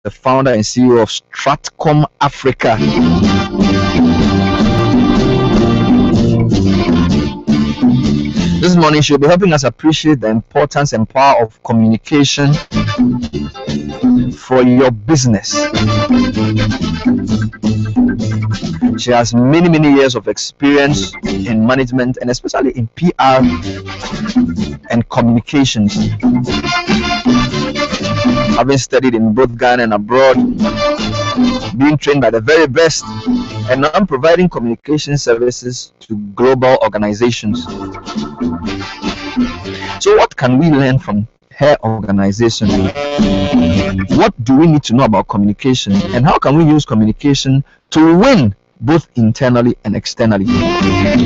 the founder and CEO of Stratcom Africa. This morning she'll be helping us appreciate the importance and power of communication for your business. She has many years of experience in management and especially in PR and communications. Having studied in both Ghana and abroad, being trained by the very best, and now providing communication services to global organizations. So what can we learn from her organization? What do we need to know about communication, and how can we use communication to win both internally and externally?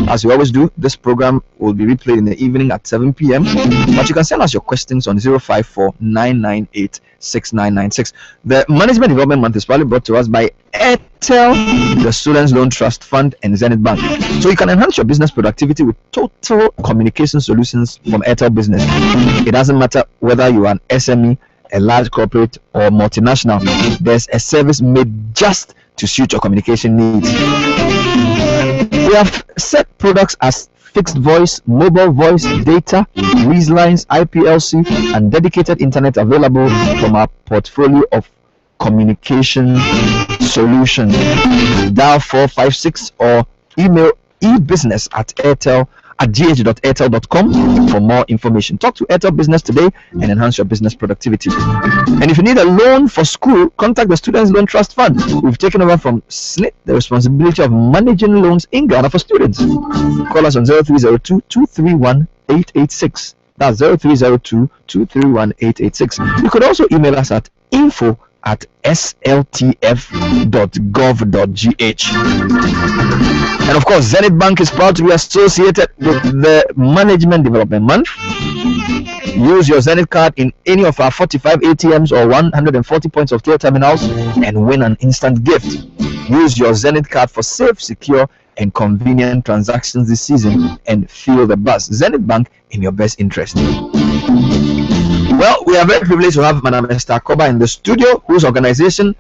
As we always do, this program will be replayed in the evening at 7 p.m. But you can send us your questions on 054-998-6996. The Management Development Month is probably brought to us by Airtel, the Students Loan Trust Fund, and Zenith Bank. So you can enhance your business productivity with total communication solutions from Airtel Business. It doesn't matter whether you are an SME, a large corporate, or multinational. There's a service made just to suit your communication needs. We have set products as fixed voice, mobile voice, data, Reese lines, IPLC, and dedicated internet available from our portfolio of communication solutions. Dial 456 or email ebusiness@gh.airtel.com for more information. Talk to Airtel Business today and enhance your business productivity. And if you need a loan for school, contact the Students Loan Trust Fund. We've taken over from SNIT the responsibility of managing loans in Ghana for students. Call us on 0302-231-886. That's 0302-231-886. You could also email us at info@sltf.gov.gh. And of course, Zenith Bank is proud to be associated with the Management Development Month. Use your Zenith card in any of our 45 ATMs or 140 points of till terminals and win an instant gift. Use your Zenith card for safe, secure, and convenient transactions this season and feel the buzz. Zenith Bank, in your best interest. Well, we are very privileged to have Madam Esther Cobbah in the studio, whose organization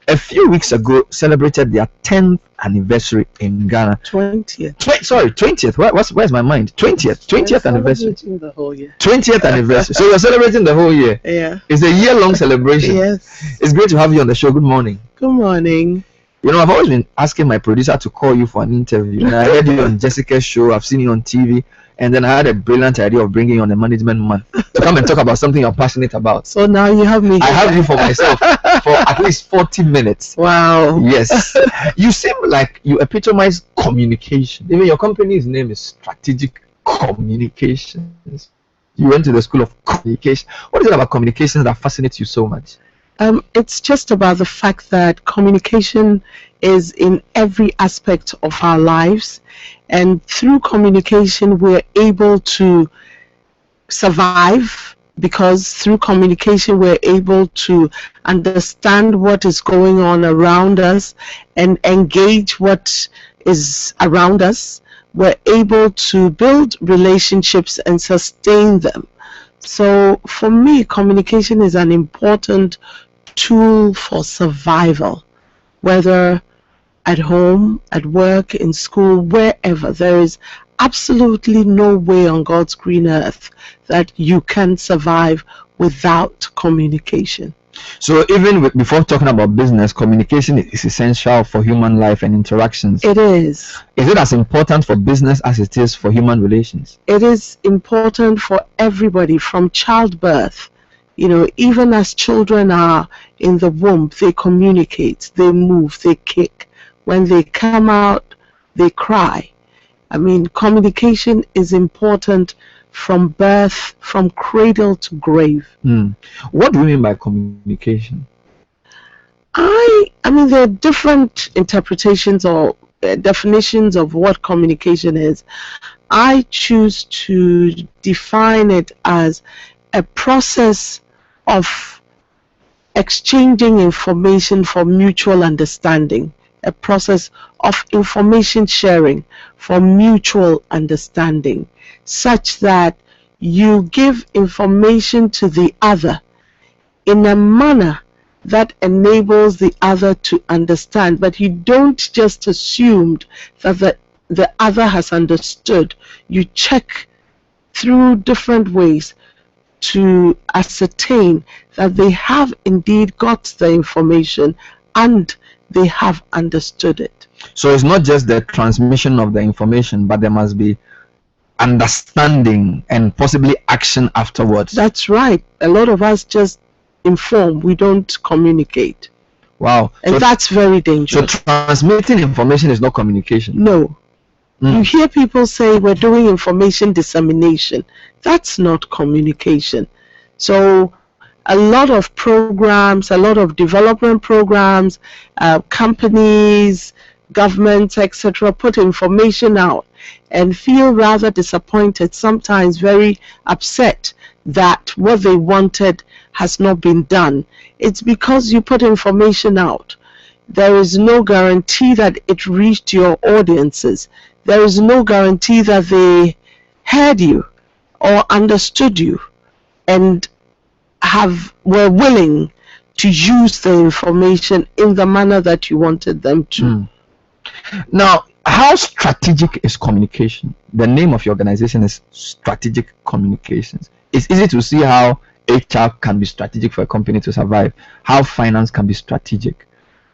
a few weeks ago celebrated their 10th anniversary in Ghana. 20th. 20th. Where's my mind? 20th anniversary. The whole year. 20th anniversary. So you're celebrating the whole year. Yeah. It's a year-long celebration. Yes. It's great to have you on the show. Good morning. Good morning. You know, I've always been asking my producer to call you for an interview. And I heard you on Jessica's show. I've seen you on TV. And then I had a brilliant idea of bringing you on the Management Month to come and talk about something you're passionate about. So now you have me. I have you for myself for at least 40 minutes. Wow. Yes. You seem like you epitomize communication. Even your company's name is Strategic Communications. You went to the School of Communication. What is it about communications that fascinates you so much? It's just about the fact that communication is in every aspect of our lives, and through communication we're able to survive, because through communication we're able to understand what is going on around us and engage what is around us. We're able to build relationships and sustain them. So for me, communication is an important tool for survival, whether at home, at work, in school, wherever. There is absolutely no way on God's green earth that you can survive without communication. So even before talking about business, communication is essential for human life and interactions. It is. Is it as important for business as it is for human relations? It is important for everybody from childbirth. You know, even as children are in the womb, they communicate, they move, they kick. When they come out, they cry. I mean, communication is important from birth, from cradle to grave. What do you mean by communication? I mean, there are different interpretations or definitions of what communication is. I choose to define it as a process of exchanging information for mutual understanding, a process of information sharing for mutual understanding, such that you give information to the other in a manner that enables the other to understand. But you don't just assume that the other has understood. You check through different ways to ascertain that they have indeed got the information and they have understood it. So it's not just the transmission of the information, but there must be understanding and possibly action afterwards. That's right. A lot of us just inform, we don't communicate. Wow. And that's very dangerous. So transmitting information is not communication. No. You hear people say we're doing information dissemination. That's not communication. So a lot of programs, a lot of development programs, companies, governments, etc., put information out and feel rather disappointed, sometimes very upset that what they wanted has not been done. It's because you put information out. There is no guarantee that it reached your audiences. There is no guarantee that they heard you or understood you and were willing to use the information in the manner that you wanted them to. Now, how strategic is communication? The name of your organization is Strategic Communications. It's easy to see how HR can be strategic for a company to survive, how finance can be strategic.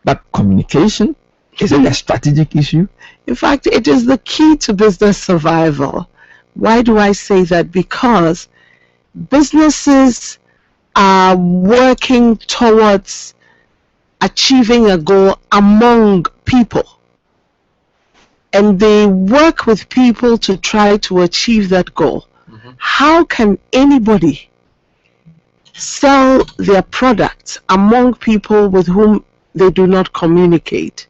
But communication, is it a strategic issue? In fact, it is the key to business survival. Why do I say that? Because businesses are working towards achieving a goal among people. And they work with people to try to achieve that goal. How can anybody sell their products among people with whom they do not communicate?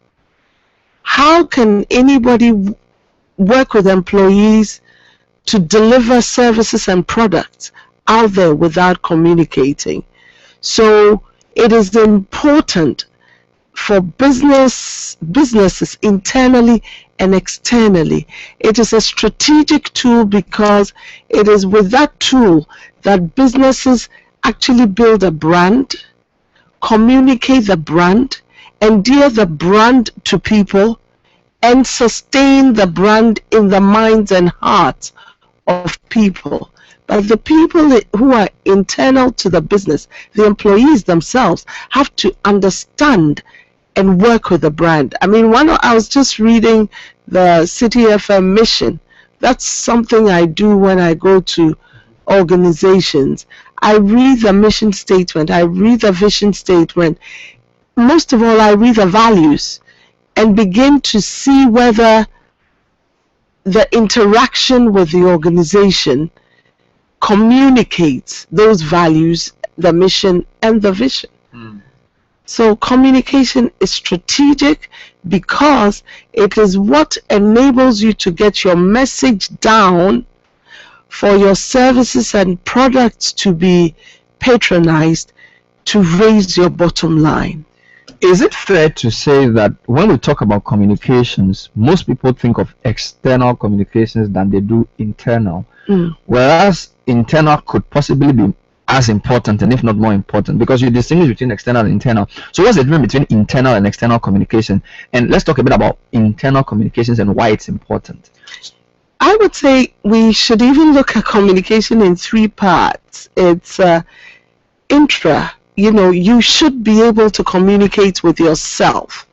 How can anybody work with employees to deliver services and products out there without communicating? So it is important for businesses internally and externally. It is a strategic tool because it is with that tool that businesses actually build a brand, communicate the brand, endear the brand to people, and sustain the brand in the minds and hearts of people. But the people who are internal to the business, the employees themselves, have to understand and work with the brand. I mean, I was just reading the City FM mission. That's something I do when I go to organizations. I read the mission statement, I read the vision statement. Most of all, I read the values and begin to see whether the interaction with the organization communicates those values, the mission, and the vision. So communication is strategic because it is what enables you to get your message down for your services and products to be patronized, to raise your bottom line. Is it fair to say that when we talk about communications, most people think of external communications than they do internal, whereas internal could possibly be as important and if not more important, because you distinguish between external and internal. So what's the difference between internal and external communication? And let's talk a bit about internal communications and why it's important. I would say we should even look at communication in three parts. It's intra. You should be able to communicate with yourself.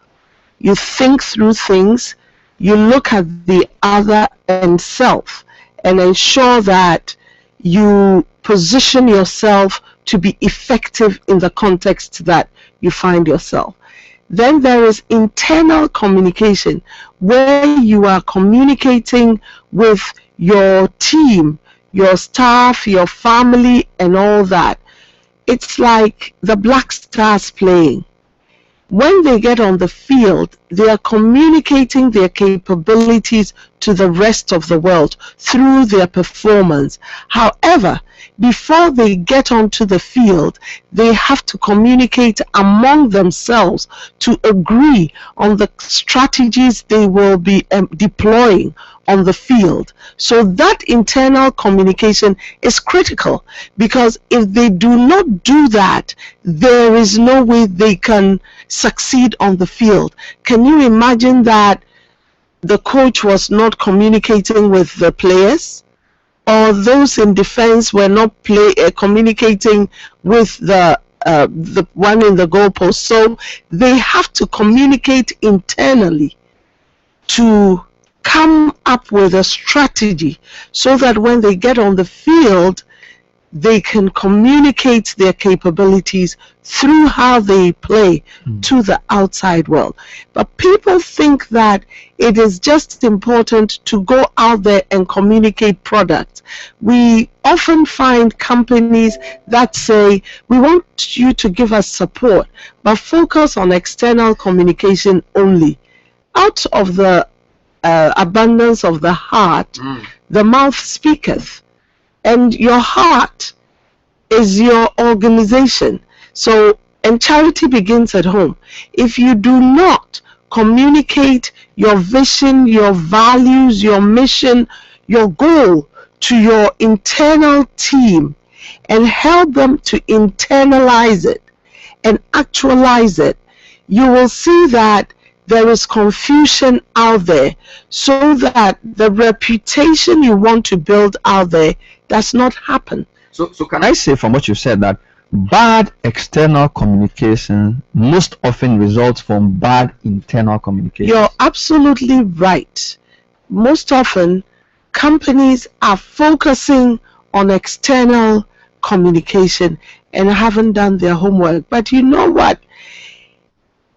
You think through things, you look at the other and self, and ensure that you position yourself to be effective in the context that you find yourself. Then there is internal communication, where you are communicating with your team, your staff, your family, and all that. It's like the Black Stars playing. When they get on the field, they are communicating their capabilities to the rest of the world through their performance. However, before they get onto the field, they have to communicate among themselves to agree on the strategies they will be deploying on the field. So that internal communication is critical, because if they do not do that, there is no way they can succeed on the field. Can you imagine that the coach was not communicating with the players, or those in defense were not communicating with the one in the goalpost? So they have to communicate internally to come up with a strategy so that when they get on the field, they can communicate their capabilities through how they play to the outside world. But people think that it is just important to go out there and communicate products. We often find companies that say, we want you to give us support, but focus on external communication only. Out of the abundance of the heart, the mouth speaketh. And your heart is your organization. So, and charity begins at home. If you do not communicate your vision, your values, your mission, your goal to your internal team and help them to internalize it and actualize it, you will see that there is confusion out there, so that the reputation you want to build out there does not happen. So can I say from what you said that bad external communication most often results from bad internal communication? You're absolutely right. Most often, companies are focusing on external communication and haven't done their homework. But you know what?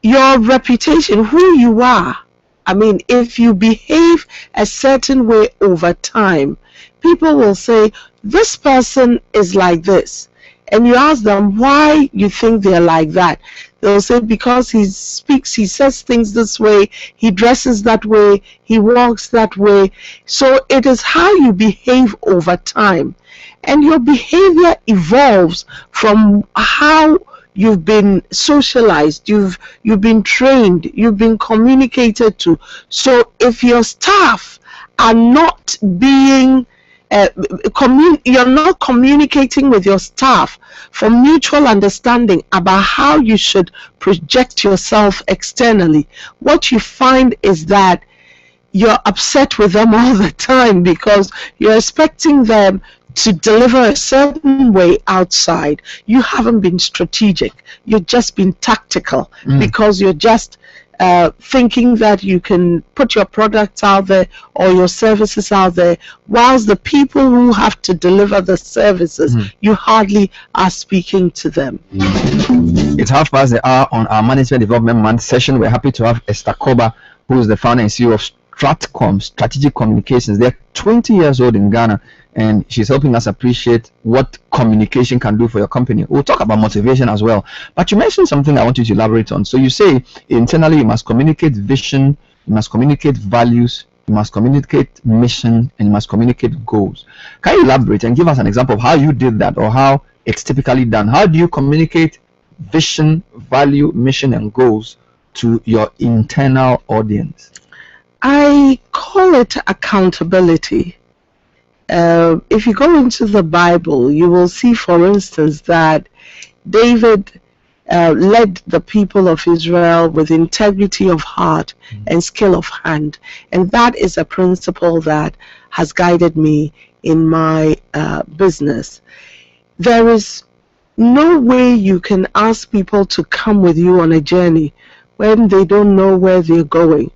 Your reputation, who you are, I mean, if you behave a certain way over time, people will say, this person is like this. And you ask them why you think they're like that. They'll say, because he speaks, he says things this way, he dresses that way, he walks that way. So it is how you behave over time. And your behavior evolves from how you've been socialized, you've been trained, you've been communicated to. So if your staff are not being you're not communicating with your staff for mutual understanding about how you should project yourself externally, what you find is that you're upset with them all the time, because you're expecting them to deliver a certain way outside. You haven't been strategic. You've just been tactical, because you're just thinking that you can put your products out there or your services out there, whilst the people who have to deliver the services, you hardly are speaking to them. It's 1:30 on our Management Development Month session. We're happy to have Esther Cobbah, who is the founder and CEO of Stratcom, Strategic Communications. They're 20 years old in Ghana, and she's helping us appreciate what communication can do for your company. We'll talk about motivation as well. But you mentioned something I want you to elaborate on. So you say internally you must communicate vision, you must communicate values, you must communicate mission, and you must communicate goals. Can you elaborate and give us an example of how you did that, or how it's typically done? How do you communicate vision, value, mission, and goals to your internal audience? I call it accountability. If you go into the Bible, you will see, for instance, that David led the people of Israel with integrity of heart and skill of hand. And that is a principle that has guided me in my business. There is no way you can ask people to come with you on a journey when they don't know where they're going.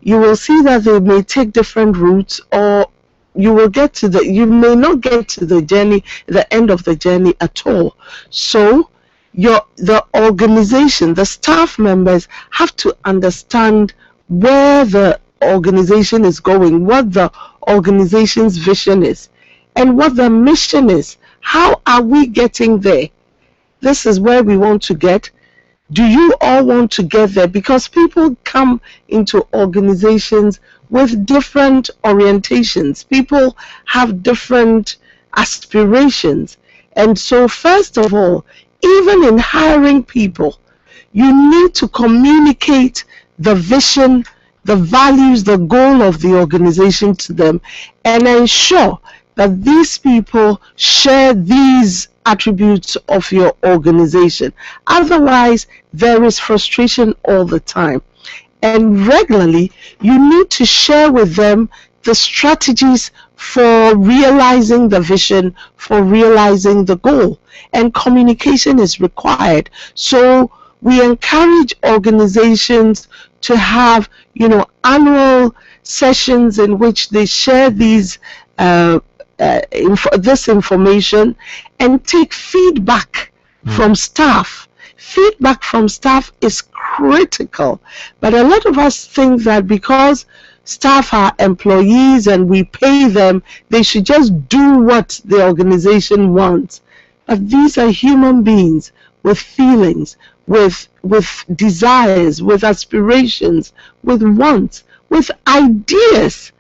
You will see that they may take different routes, or you may not get to the end of the journey at all. So the organization, the staff members have to understand where the organization is going, what the organization's vision is, and what the mission is. How are we getting there? This is where we want to get. Do you all want to get there? Because people come into organizations with different orientations. People have different aspirations. And so, first of all, even in hiring people, you need to communicate the vision, the values, the goal of the organization to them, and ensure that these people share these attributes of your organization. Otherwise, there is frustration all the time. And regularly, you need to share with them the strategies for realizing the vision, for realizing the goal. And communication is required. So we encourage organizations to have, annual sessions in which they share these this information and take feedback from staff. Feedback from staff is critical, but a lot of us think that because staff are employees and we pay them, they should just do what the organization wants. But these are human beings with feelings, with desires, with aspirations, with wants, with ideas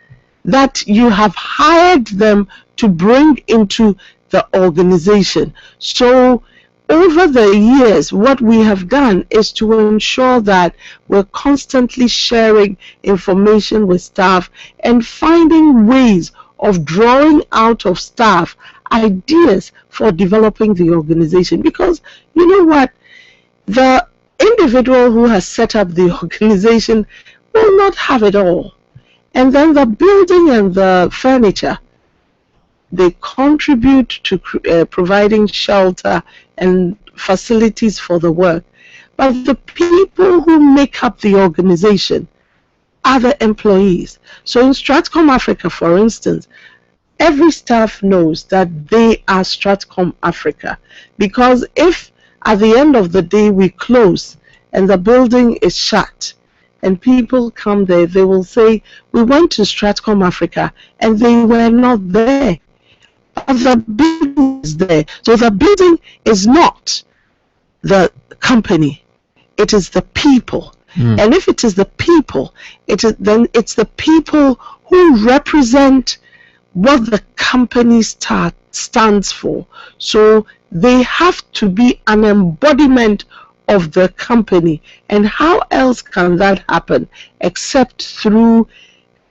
that you have hired them to bring into the organization. So over the years, what we have done is to ensure that we're constantly sharing information with staff and finding ways of drawing out of staff ideas for developing the organization. Because you know what? The individual who has set up the organization will not have it all. And then the building and the furniture, they contribute to providing shelter and facilities for the work. But the people who make up the organization are the employees. So in Stratcom Africa, for instance, every staff knows that they are Stratcom Africa. Because if at the end of the day we close and the building is shut, and people come there, they will say, we went to Stratcom Africa and they were not there. But the building is there. So the building is not the company, it is the people. And if it is the people, then it's the people who represent what the company stands for. So they have to be an embodiment of the company. And how else can that happen except through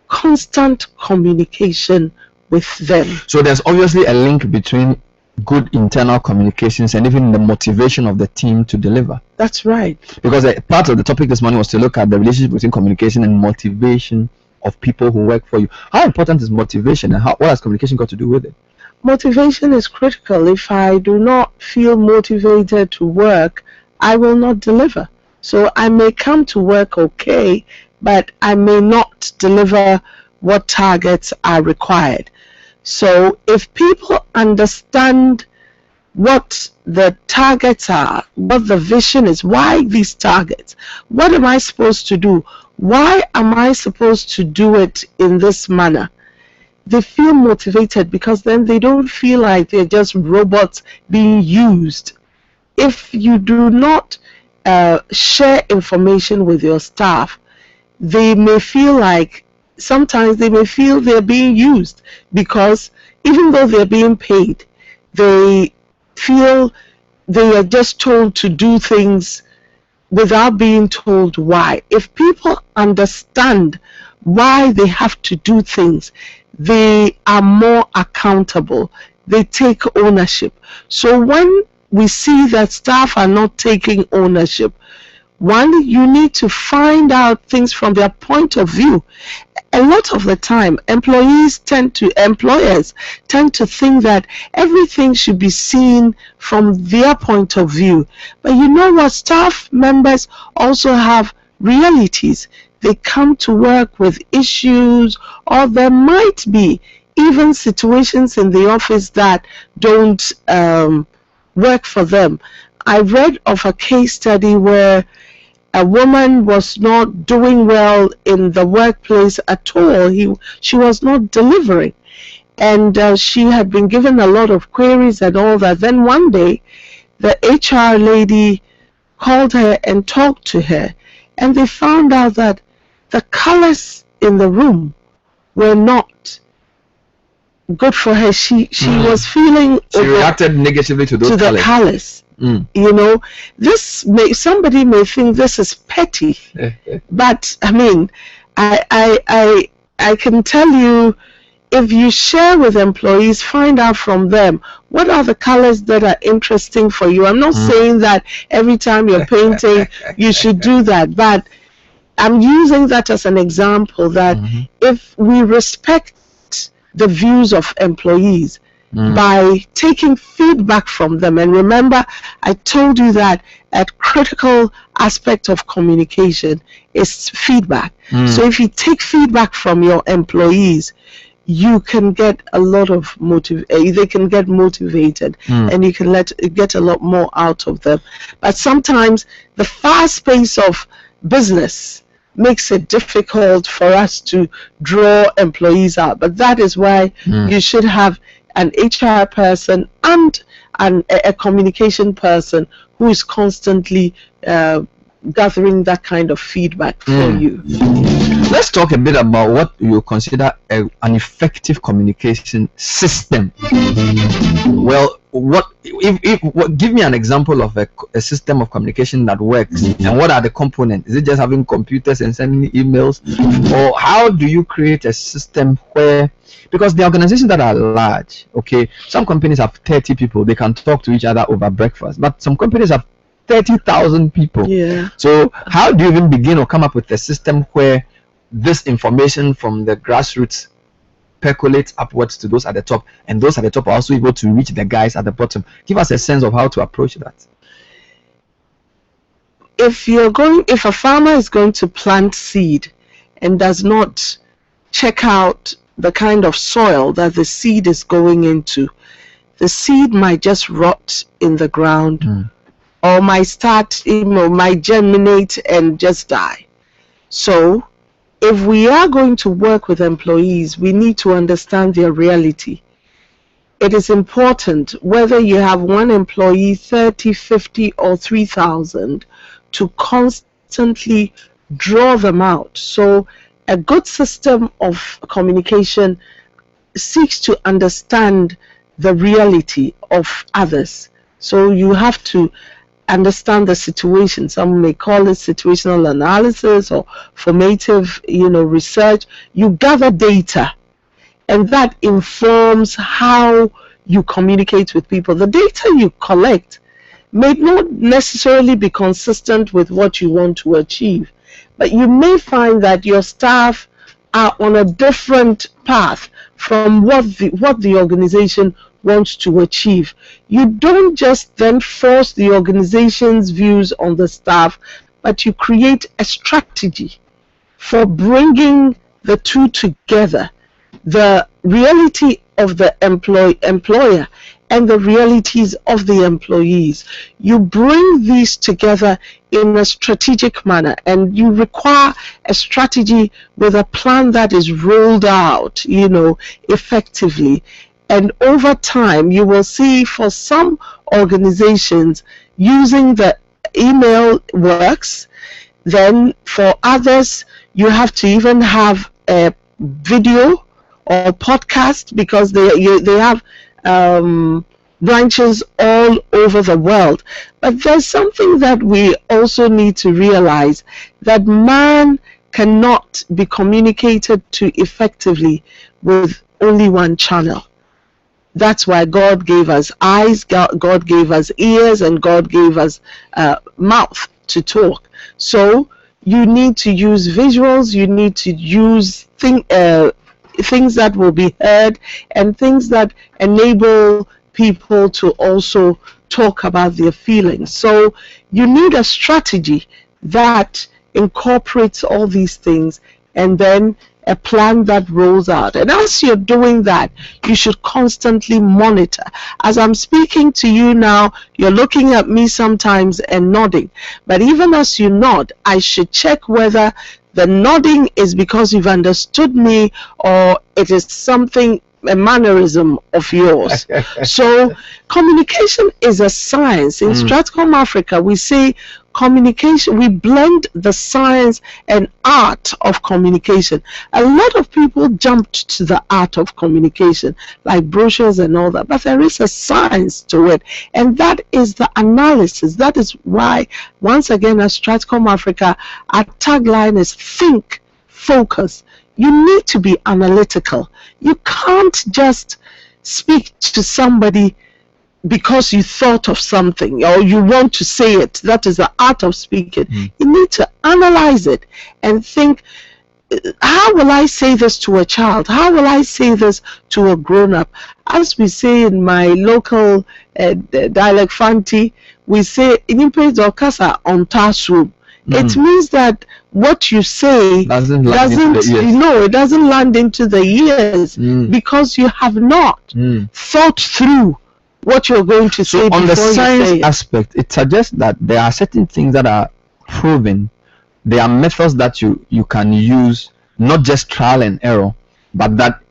constant communication with them? So there's obviously a link between good internal communications and even the motivation of the team to deliver. That's right. Because part of the topic this morning was to look at the relationship between communication and motivation of people who work for you. How important is motivation, and what has communication got to do with it? Motivation is critical. If I do not feel motivated to work, I will not deliver. So I may come to work okay, but I may not deliver what targets are required. So if people understand what the targets are, what the vision is, why these targets, what am I supposed to do, why am I supposed to do it in this manner, they feel motivated, because then they don't feel like they're just robots being used. If you do not share information with your staff, they may feel like, sometimes they may feel they're being used, because even though they're being paid, they feel they are just told to do things without being told why. If people understand why they have to do things, they are more accountable. They take ownership. So when we see that staff are not taking ownership, one, you need to find out things from their point of view. A lot of the time, employers tend to think that everything should be seen from their point of view. But you know what? Staff members also have realities. They come to work with issues, or there might be even situations in the office that don't work for them. I read of a case study where a woman was not doing well in the workplace at all. She was not delivering, and she had been given a lot of queries and all that. Then one day, the HR lady called her and talked to her, and they found out that the colors in the room were not good for her. She was feeling She reacted negatively to those the colors. You know, somebody may think this is petty, but I mean, I can tell you, if you share with employees, find out from them what are the colors that are interesting for you. I'm not saying that every time you're painting you should do that, but I'm using that as an example that if we respect the views of employees by taking feedback from them, and remember I told you that a critical aspect of communication is feedback. So if you take feedback from your employees, you can get a lot of they can get motivated, and you can get a lot more out of them. But sometimes the fast pace of business makes it difficult for us to draw employees out. But that is why you should have an HR person and a communication person who is constantly gathering that kind of feedback for you. Let's talk a bit about what you consider an effective communication system. Well, give me an example of a system of communication that works, and what are the components? Is it just having computers and sending emails, or how do you create a system where, because the organizations that are large, okay, some companies have 30 people, they can talk to each other over breakfast, but some companies have 30,000 people. Yeah. So how do you even begin or come up with a system where this information from the grassroots percolates upwards to those at the top, and those at the top are also able to reach the guys at the bottom? Give us a sense of how to approach that. If a farmer is going to plant seed and does not check out the kind of soil that the seed is going into, the seed might just rot in the ground, or might germinate and just die. So if we are going to work with employees, we need to understand their reality. It is important, whether you have one employee, 30, 50, or 3,000, to constantly draw them out. So a good system of communication seeks to understand the reality of others. So you have to understand the situation. Some may call it situational analysis or formative, research. You gather data, and that informs how you communicate with people. The data you collect may not necessarily be consistent with what you want to achieve, but you may find that your staff are on a different path from what the organization wants to achieve. You don't just then force the organization's views on the staff, but you create a strategy for bringing the two together, the reality of the employer and the realities of the employees. You bring these together in a strategic manner, and you require a strategy with a plan that is rolled out, effectively. And over time, you will see for some organizations using the email works. Then for others, you have to even have a video or podcast, because they have branches all over the world. But there's something that we also need to realize, that man cannot be communicated to effectively with only one channel. That's why God gave us eyes, God gave us ears, and God gave us mouth to talk. So you need to use visuals, you need to use things that will be heard, and things that enable people to also talk about their feelings. So you need a strategy that incorporates all these things, and then a plan that rolls out. And as you're doing that, you should constantly monitor. As I'm speaking to you now, you're looking at me sometimes and nodding. But even as you nod, I should check whether the nodding is because you've understood me, or it is something a mannerism of yours. So communication is a science. In Stratcom Africa, we say communication, we blend the science and art of communication. A lot of people jumped to the art of communication, like brochures and all that, but there is a science to it, and that is the analysis. That is why, once again, at Stratcom Africa, our tagline is think, focus. You need to be analytical. You can't just speak to somebody because you thought of something or you want to say it. That is the art of speaking. You need to analyze it and think, how will I say this to a child? How will I say this to a grown-up? As we say in my local dialect, Fanti, we say, "Inimpe dokasa on tasum." It means that what you say it doesn't land into the ears because you have not thought through what you're going to say. On the before science you say it. aspect, it suggests that there are certain things that are proven. There are methods that you can use, not just trial and error, but that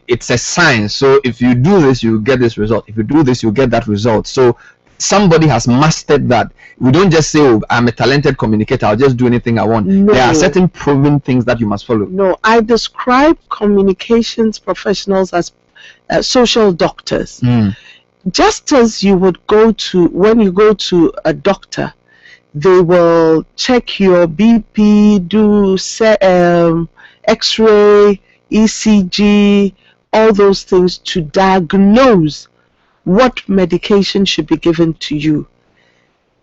it's a science. So if you do this, you get this result. If you do this, you get that result. So somebody has mastered that. We don't just say, "Oh, I'm a talented communicator, I'll just do anything I want." No. There are certain proven things that you must follow. No, I describe communications professionals as social doctors. Just as you would when you go to a doctor, they will check your BP, do X-ray, ECG, all those things to diagnose what medication should be given to you.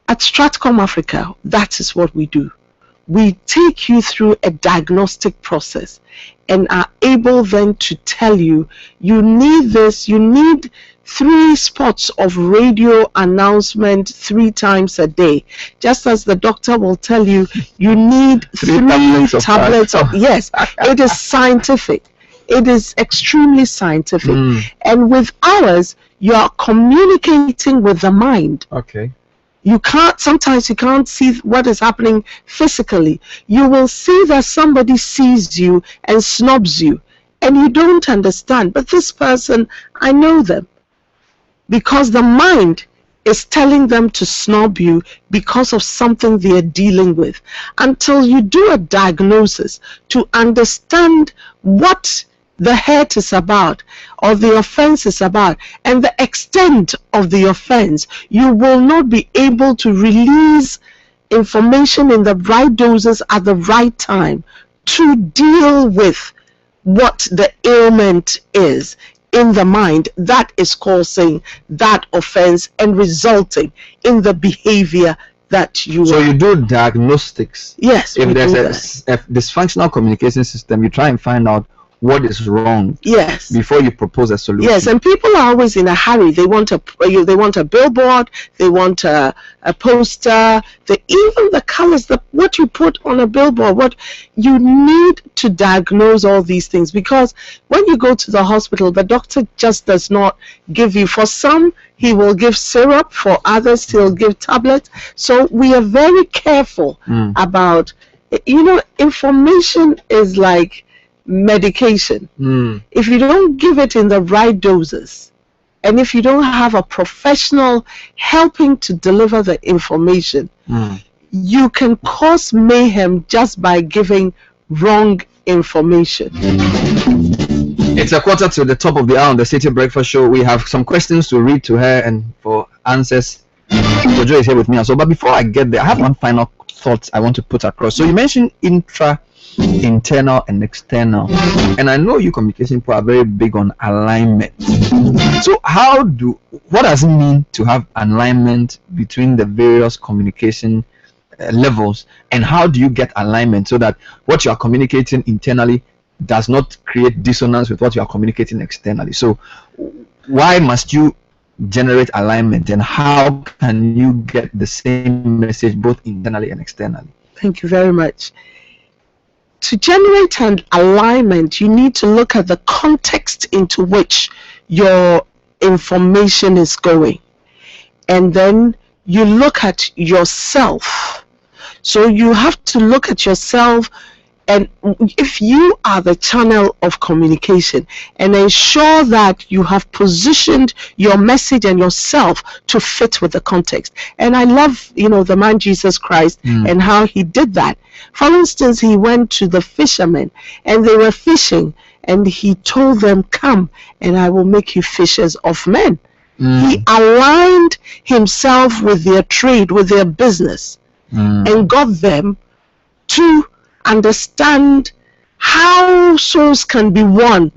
At Stratcom Africa, that is what we do. We take you through a diagnostic process and are able then to tell you, you need this, you need 3 spots of radio announcement 3 times a day. Just as the doctor will tell you, you need 3 tablets of yes, it is scientific. It is extremely scientific. And with ours, you are communicating with the mind. Okay. Sometimes you can't see what is happening physically. You will see that somebody sees you and snubs you, and you don't understand. But this person, I know them. Because the mind is telling them to snub you because of something they are dealing with. Until you do a diagnosis to understand what the hurt is about or the offense is about and the extent of the offense, you will not be able to release information in the right doses at the right time to deal with what the ailment is in the mind that is causing that offense and resulting in the behavior that you So you do diagnostics. Yes. If there's a dysfunctional communication system, you try and find out what is wrong. Yes. Before you propose a solution. Yes, and people are always in a hurry. They want a billboard. They want a poster. Even the colors, what you put on a billboard. What you need to diagnose all these things, because when you go to the hospital, the doctor just does not give you. For some, he will give syrup. For others, he'll give tablets. So we are very careful about. Information is like medication. If you don't give it in the right doses, and if you don't have a professional helping to deliver the information, you can cause mayhem just by giving wrong information. It's a quarter to the top of the hour on the City Breakfast Show. We have some questions to read to her and for answers. Jojo is here with me. So, but before I get there, I have one final thought I want to put across. So you mentioned internal and external, and I know you communication people are very big on alignment. So what does it mean to have alignment between the various communication levels, and how do you get alignment so that what you are communicating internally does not create dissonance with what you are communicating externally? So why must you generate alignment, and how can you get the same message both internally and externally? Thank you very much. To generate an alignment, you need to look at the context into which your information is going. And then you look at yourself. So you have to look at yourself And if you are the channel of communication, and ensure that you have positioned your message and yourself to fit with the context. And I love, the man Jesus Christ and how he did that. For instance, he went to the fishermen and they were fishing, and he told them, come and I will make you fishers of men. He aligned himself with their trade, with their business, and got them to understand how souls can be won,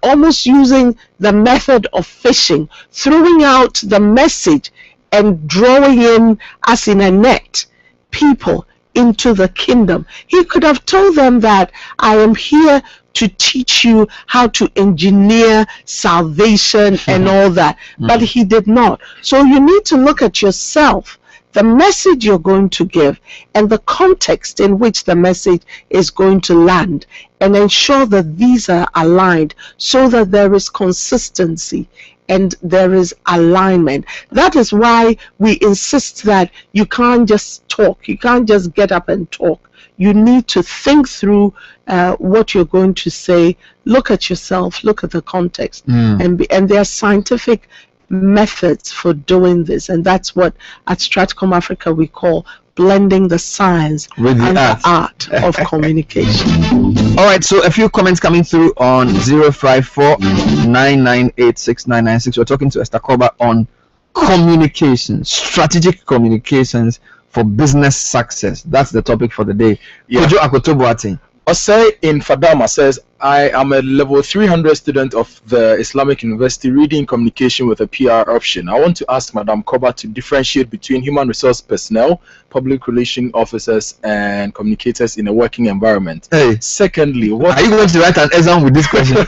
almost using the method of fishing, throwing out the message and drawing in, as in a net, people into the kingdom. He could have told them that I am here to teach you how to engineer salvation and all that, but he did not. So you need to look at yourself, the message you're going to give, and the context in which the message is going to land, and ensure that these are aligned so that there is consistency and there is alignment. That is why we insist that you can't just talk, you can't just get up and talk. You need to think through what you're going to say, look at yourself, look at the context, and there are scientific methods for doing this, and that's what at Stratcom Africa we call blending the science with the art of communication. All right, so a few comments coming through on 054-998-6996. We're talking to Esther Cobbah on communication, strategic communications for business success. That's the topic for the day. Kojo Akotobuati Osei in Fadama says, I am a level 300 student of the Islamic University reading communication with a PR option. I want to ask Madam Cobbah to differentiate between human resource personnel, public relation officers, and communicators in a working environment. Hey. Secondly, are you going to write an exam with this question?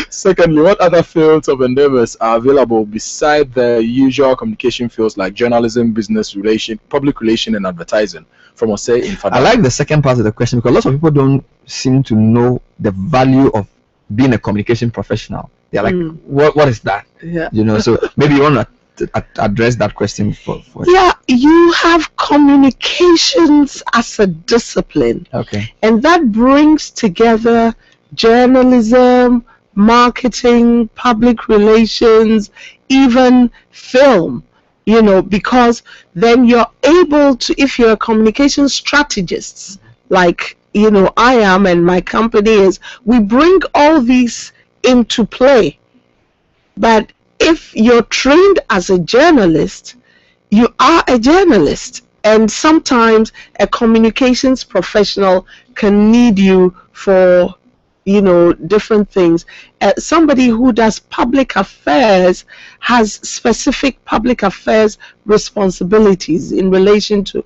Secondly, what other fields of endeavors are available beside the usual communication fields like journalism, business relation, public relation, and advertising? From Osei in Fadama. I like the second part of the question because lots of people don't seem to know the value of being a communication professional. They're like, what is that? Yeah. So maybe you want to address that question for Yeah, you have communications as a discipline. Okay. And that brings together journalism, marketing, public relations, even film. Because then you're able to, if you're a communication strategist, like, I am, and my company is, we bring all these into play. But if you're trained as a journalist, you are a journalist. And sometimes a communications professional can need you for different things. Somebody who does public affairs has specific public affairs responsibilities in relation to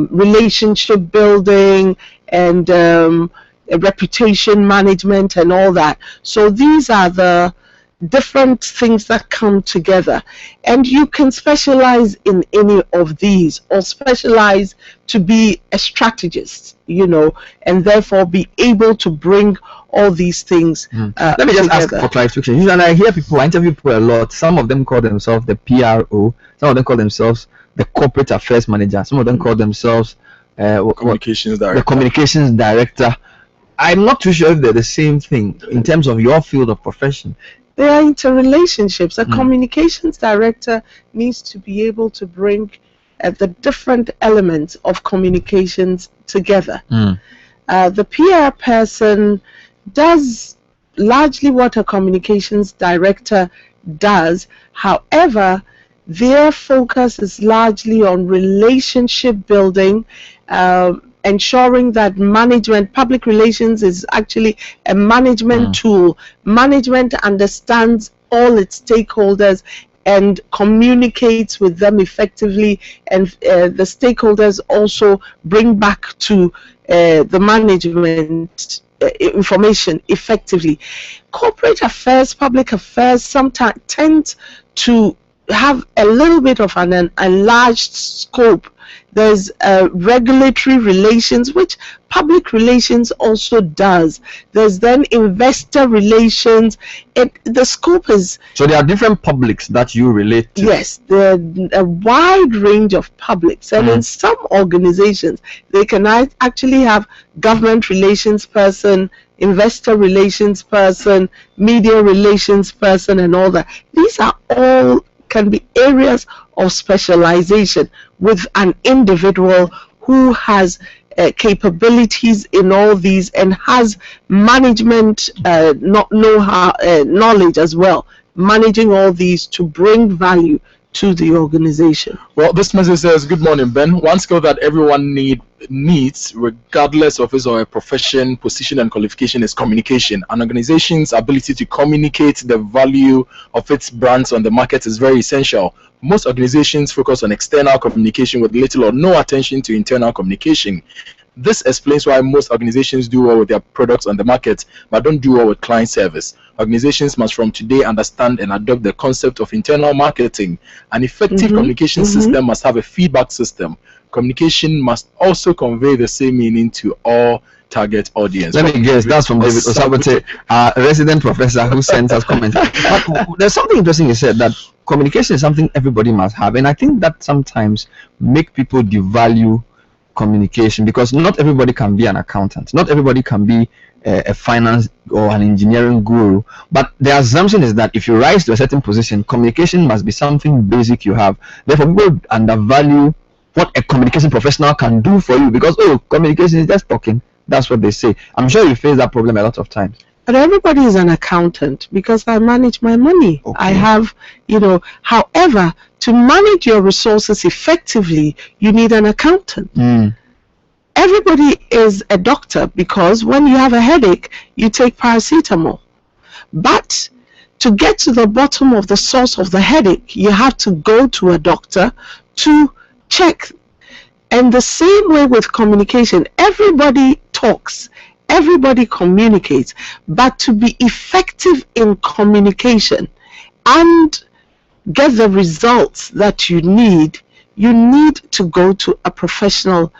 relationship building and reputation management and all that. So these are the different things that come together, and you can specialize in any of these, or specialize to be a strategist, and therefore be able to bring all these things let me just together. ask for clarification. Usually I interview people a lot. Some of them call themselves the PRO, some of them call themselves the corporate affairs manager, some of them call themselves communications director. The communications director. I'm not too sure if they're the same thing in terms of your field of profession. They are interrelationships. A communications director needs to be able to bring the different elements of communications together. The PR person does largely what a communications director does. However, their focus is largely on relationship building, ensuring that management, public relations is actually a management tool. Management understands all its stakeholders and communicates with them effectively, and the stakeholders also bring back to the management information effectively. Corporate affairs, public affairs sometimes tend to have a little bit of an enlarged scope There's regulatory relations, which public relations also does. There's then investor relations. The scope is... So there are different publics that you relate to. Yes, there are a wide range of publics. And in some organizations, they can actually have government relations person, investor relations person, media relations person, and all that. These are all can be areas of specialization with an individual who has capabilities in all these and has management knowledge as well, managing all these to bring value to the organization. Well, this message says, good morning, Ben. One skill that everyone needs, regardless of his or her profession, position, and qualification, is communication. An organization's ability to communicate the value of its brands on the market is very essential. Most organizations focus on external communication with little or no attention to internal communication. This explains why most organizations do well with their products on the market, but don't do well with client service. Organizations must from today understand and adopt the concept of internal marketing. An effective communication system must have a feedback system. Communication must also convey the same meaning to all target audience. Let me guess, that's from David Osabote, a resident professor who sends us comments. But there's something interesting you said, that communication is something everybody must have, and I think that sometimes make people devalue communication, because not everybody can be an accountant, not everybody can be a finance or an engineering guru, but the assumption is that if you rise to a certain position, communication must be something basic you have. Therefore, people undervalue what a communication professional can do for you, because communication is just talking. That's what they say. I'm sure you face that problem a lot of times. But everybody is an accountant because I manage my money. Okay. I have, however, to manage your resources effectively, you need an accountant. Everybody is a doctor because when you have a headache, you take paracetamol. But to get to the bottom of the source of the headache, you have to go to a doctor to check. And the same way with communication, everybody talks. Everybody communicates, but to be effective in communication and get the results that you need to go to a professional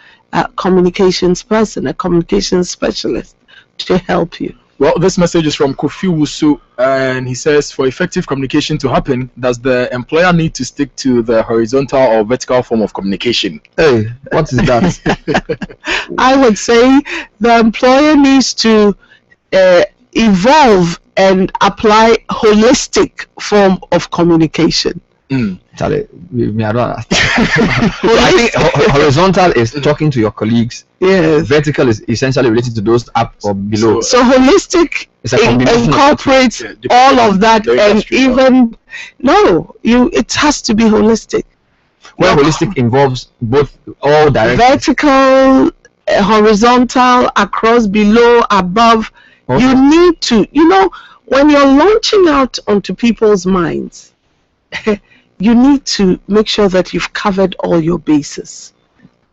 communications person, a communications specialist to help you. Well, this message is from Kofi Wusu, and he says, for effective communication to happen, does the employer need to stick to the horizontal or vertical form of communication? Hey, what is that? I would say the employer needs to evolve and apply holistic form of communication. Charlie, I don't understand. I think horizontal is talking to your colleagues. Yes. Vertical is essentially related to those up or below. So holistic incorporates all of that, and even it has to be holistic. Well, holistic involves both, all directions. Vertical, horizontal, across, below, above. Okay. You need to, when you're launching out onto people's minds, you need to make sure that you've covered all your bases.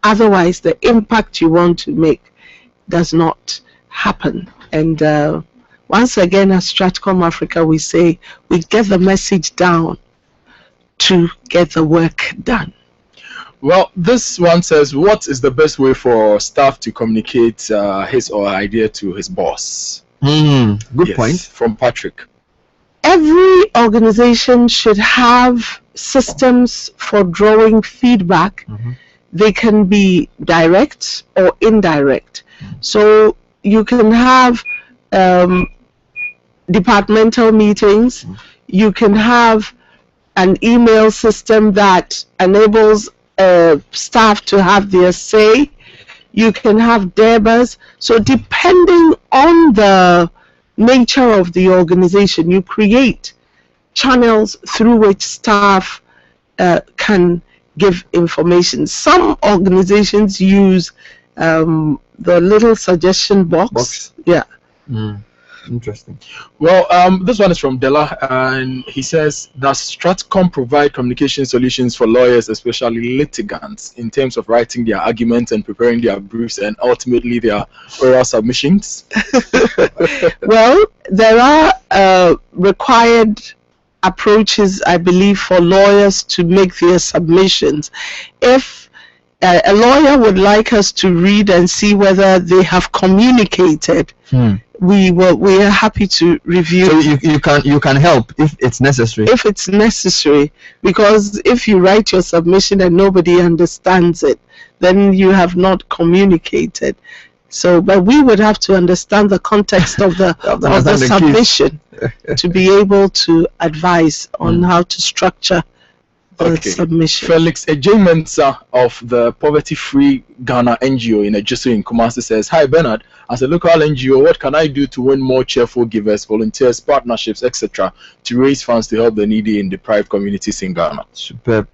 Otherwise, the impact you want to make does not happen. And once again, at Stratcom Africa, we say we get the message down to get the work done. Well, this one says, what is the best way for staff to communicate his or her idea to his boss? Good point. From Patrick. Every organization should have systems for drawing feedback. They can be direct or indirect. So you can have departmental meetings. You can have an email system that enables staff to have their say. You can have DEBAs. So depending on the nature of the organization, you create channels through which staff can give information. Some organizations use the little suggestion box. Yeah. Interesting. Well, this one is from Della, and he says, does Stratcom provide communication solutions for lawyers, especially litigants, in terms of writing their arguments and preparing their briefs and ultimately their oral submissions? Well, there are required approaches, I believe, for lawyers to make their submissions. If a lawyer would like us to read and see whether they have communicated. We are happy to review. So you can help if it's necessary. If it's necessary, because if you write your submission and nobody understands it, then you have not communicated. So, but we would have to understand the context of the submission to be able to advise on how to structure the submission. Felix Ejimensah of the Poverty Free Ghana NGO in Ejisu in Kumasi says, "Hi Bernard, as a local NGO, what can I do to win more cheerful givers, volunteers, partnerships, etc., to raise funds to help the needy in deprived communities in Ghana?" Superb.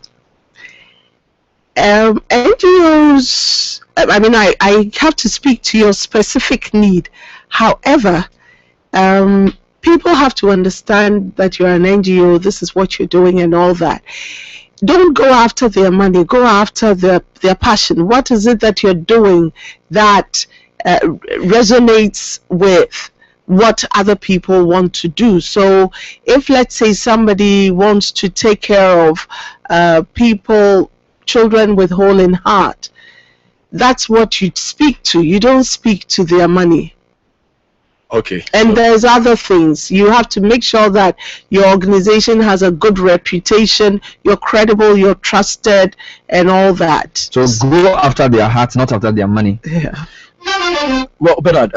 NGOs, I mean, I have to speak to your specific need. However, people have to understand that you're an NGO, this is what you're doing and all that. Don't go after their money, go after their passion. What is it that you're doing that resonates with what other people want to do? So if, let's say, somebody wants to take care of children with hole in heart, that's what you speak to. You don't speak to their money. Okay. And there's other things. You have to make sure that your organization has a good reputation, you're credible, you're trusted, and all that. So go after their hearts, not after their money. Yeah. Well, Bernard,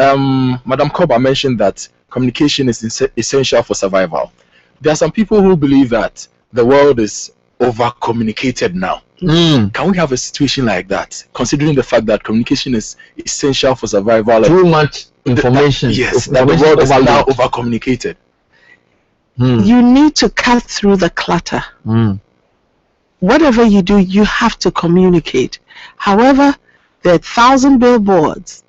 Madam Cobbah mentioned that communication is essential for survival. There are some people who believe that the world is over-communicated now. Can we have a situation like that, considering the fact that communication is essential for survival? Too much information. That the world is now over-communicated. You need to cut through the clutter. Whatever you do, you have to communicate. However, there are 1,000 billboards.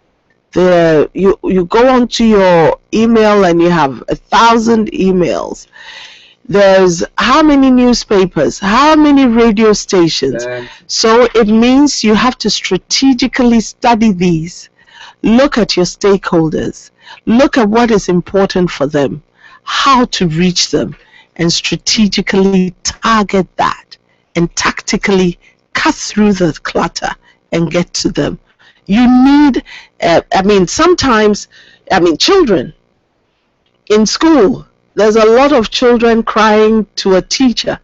You go onto your email and you have 1,000 emails. There's how many newspapers, how many radio stations. So it means you have to strategically study these. Look at your stakeholders. Look at what is important for them, how to reach them, and strategically target that and tactically cut through the clutter and get to them. You need, sometimes, children in school, there's a lot of children crying to a teacher,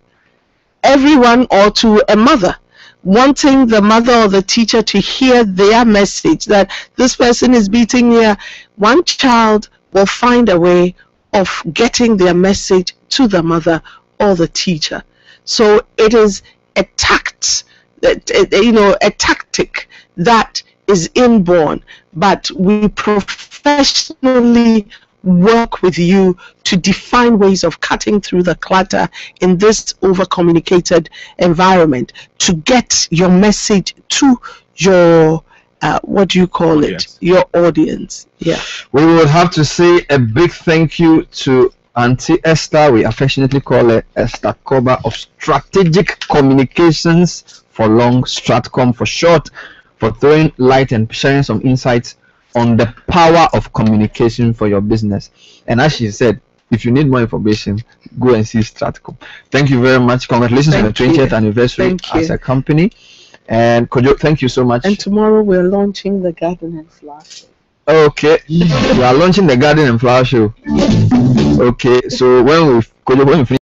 everyone, or to a mother, wanting the mother or the teacher to hear their message that this person is beating here. One child will find a way of getting their message to the mother or the teacher. So it is a tactic that is inborn, but we professionally work with you to define ways of cutting through the clutter in this over-communicated environment to get your message to your your audience. Yeah. We would have to say a big thank you to Auntie Esther. We affectionately call her Esther Cobbah of Strategic Communications, for long, Stratcom for short, for throwing light and sharing some insights on the power of communication for your business. And as she said, if you need more information, go and see Stratcom. Thank you very much. Congratulations on the 20th anniversary as a company. And Kojo, thank you so much. And tomorrow we're launching the Garden and Flower Show. Okay, we are launching the Garden and Flower Show. Okay, so when we finish